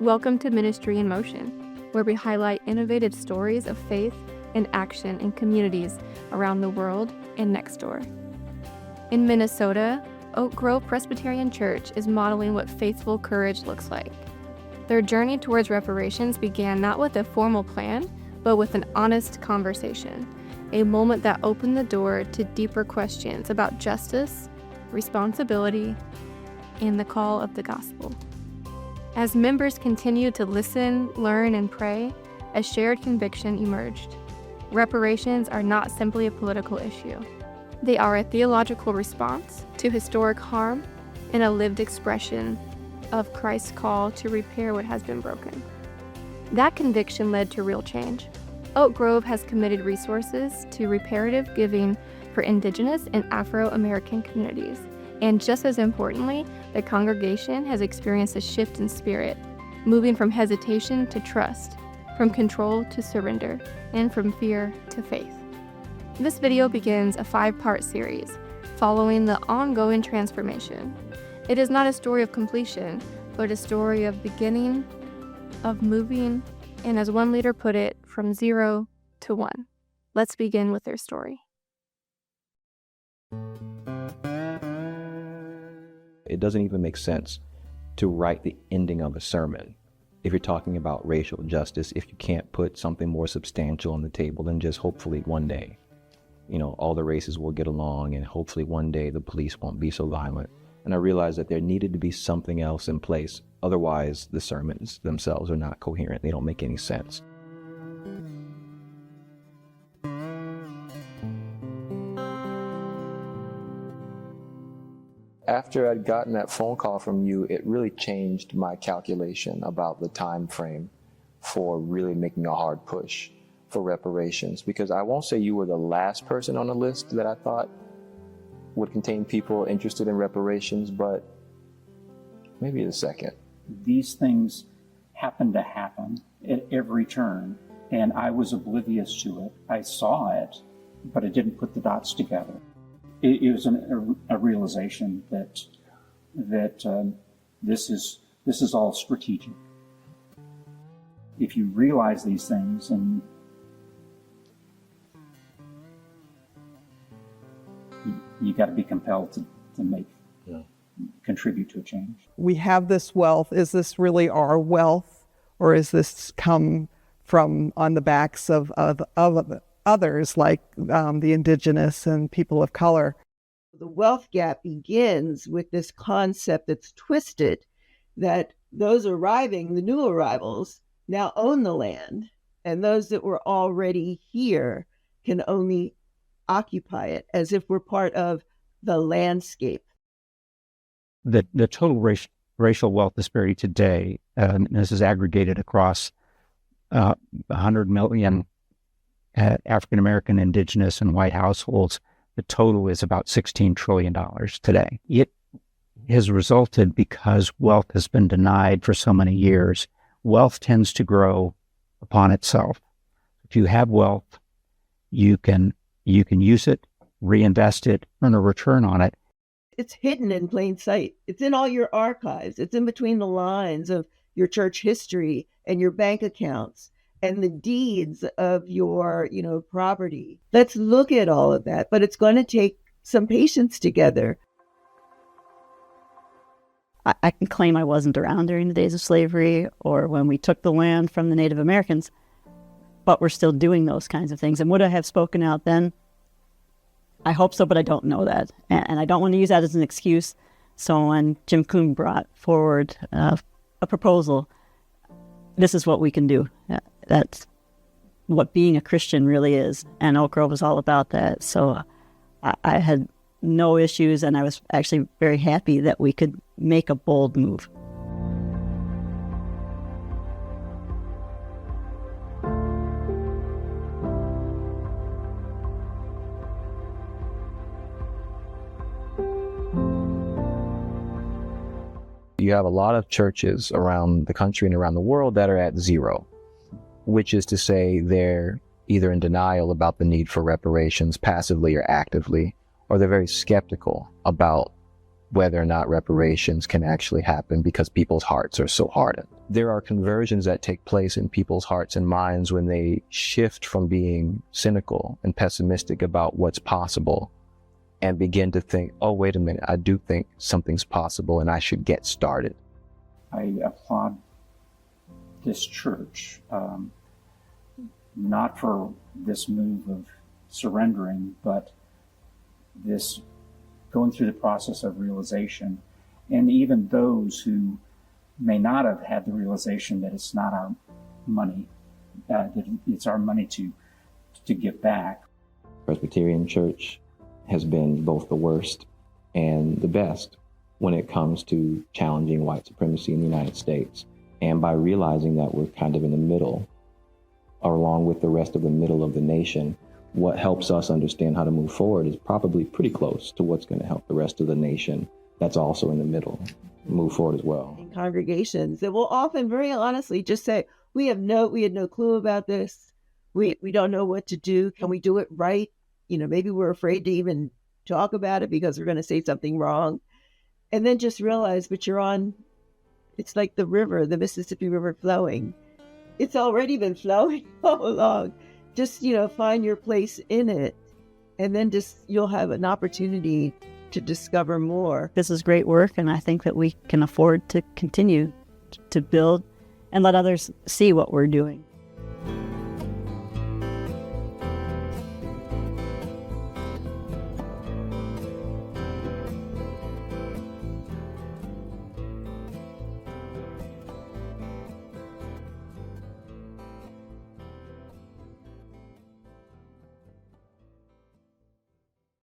Welcome to Ministry in Motion, where we highlight innovative stories of faith and action in communities around the world and next door. In Minnesota, Oak Grove Presbyterian Church is modeling what faithful courage looks like. Their journey towards reparations began not with a formal plan, but with an honest conversation, a moment that opened the door to deeper questions about justice, responsibility, and the call of the gospel. As members continued to listen, learn, and pray, a shared conviction emerged. Reparations are not simply a political issue. They are a theological response to historic harm and a lived expression of Christ's call to repair what has been broken. That conviction led to real change. Oak Grove has committed resources to reparative giving for Indigenous and Afro-American communities. And just as importantly, the congregation has experienced a shift in spirit, moving from hesitation to trust, from control to surrender, and from fear to faith. This video begins a 5-part series following the ongoing transformation. It is not a story of completion, but a story of beginning, of moving, and as one leader put it, from 0 to 1. Let's begin with their story. It doesn't even make sense to write the ending of a sermon if you're talking about racial justice, if you can't put something more substantial on the table than just hopefully one day, all the races will get along and hopefully one day the police won't be so violent. And I realized that there needed to be something else in place. Otherwise, the sermons themselves are not coherent. They don't make any sense. After I'd gotten that phone call from you, it really changed my calculation about the time frame for really making a hard push for reparations. Because I won't say you were the last person on the list that I thought would contain people interested in reparations, but maybe the second. These things happen to happen at every turn, and I was oblivious to it. I saw it, but I didn't put the dots together. It was a realization that this is all strategic. If you realize these things, and you got to be compelled to contribute to a change. We have this wealth. Is this really our wealth, or is this come from on the backs of others like the Indigenous and people of color? The wealth gap begins with this concept that's twisted that those arriving, the new arrivals, now own the land, and those that were already here can only occupy it as if we're part of the landscape. The total racial wealth disparity today, and this is aggregated across 100 million African American, Indigenous, and white households, the total is about $16 trillion today. It has resulted because wealth has been denied for so many years. Wealth tends to grow upon itself. If you have wealth, you can use it, reinvest it, earn a return on it. It's hidden in plain sight. It's in all your archives. It's in between the lines of your church history and your bank accounts and the deeds of your, property. Let's look at all of that, but it's going to take some patience together. I can claim I wasn't around during the days of slavery or when we took the land from the Native Americans, but we're still doing those kinds of things. And would I have spoken out then? I hope so, but I don't know that. And I don't want to use that as an excuse. So when Jim Kuhn brought forward a proposal, this is what we can do. That's what being a Christian really is. And Oak Grove was all about that. So I had no issues, and I was actually very happy that we could make a bold move. You have a lot of churches around the country and around the world that are at 0, which is to say they're either in denial about the need for reparations passively or actively, or they're very skeptical about whether or not reparations can actually happen because people's hearts are so hardened. There are conversions that take place in people's hearts and minds when they shift from being cynical and pessimistic about what's possible and begin to think, oh, wait a minute, I do think something's possible and I should get started. I applaud this church, not for this move of surrendering, but this going through the process of realization. And even those who may not have had the realization that it's not our money, that it's our money to give back. Presbyterian Church has been both the worst and the best when it comes to challenging white supremacy in the United States. And by realizing that we're kind of in the middle, along with the rest of the middle of the nation, what helps us understand how to move forward is probably pretty close to what's going to help the rest of the nation that's also in the middle move forward as well. In congregations that will often very honestly just say, we had no clue about this. We don't know what to do. Can we do it right? Maybe we're afraid to even talk about it because we're going to say something wrong. And then just realize, but it's like the river, the Mississippi River flowing. It's already been flowing all along. Just, find your place in it. And then you'll have an opportunity to discover more. This is great work, and I think that we can afford to continue to build and let others see what we're doing.